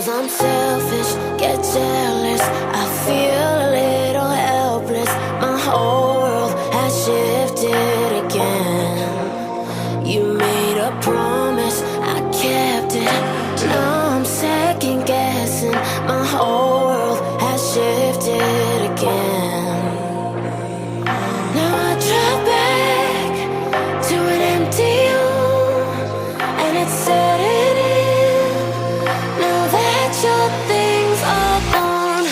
Sometimes I'm selfish, get jealous, I feel a little helpless. My whole world has shifted again. You made a promise, I kept it. Now I'm second guessing. My whole world has shifted again. Now I drive back to an empty room, and it's setting in. Now that your things are gone,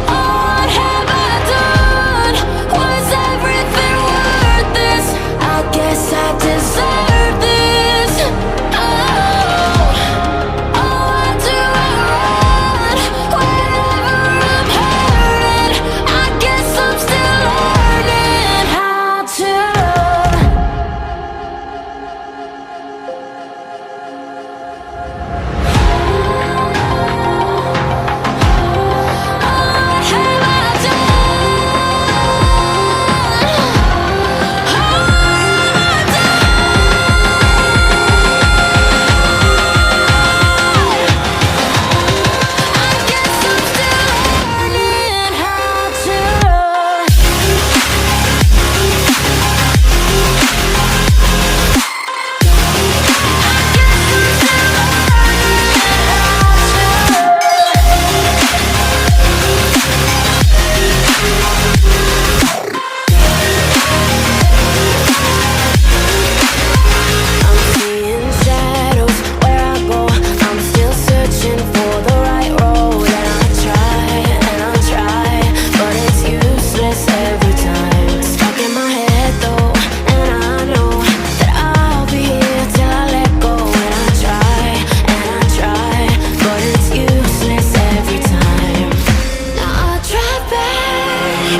what have I done? Was everything worth this? I guess I deserve this. Why do I run whenever I'm hurting? I guess I'm still learning how to love. What have I done? I guess I'm still learning how to love. I'm seeing shadows where I go. I'm still searching for the right road, and I try, but it's useless every time. Stuck in my head though, and I know that I'll be here till I let go. And I try, but it's useless every time. Now I drive back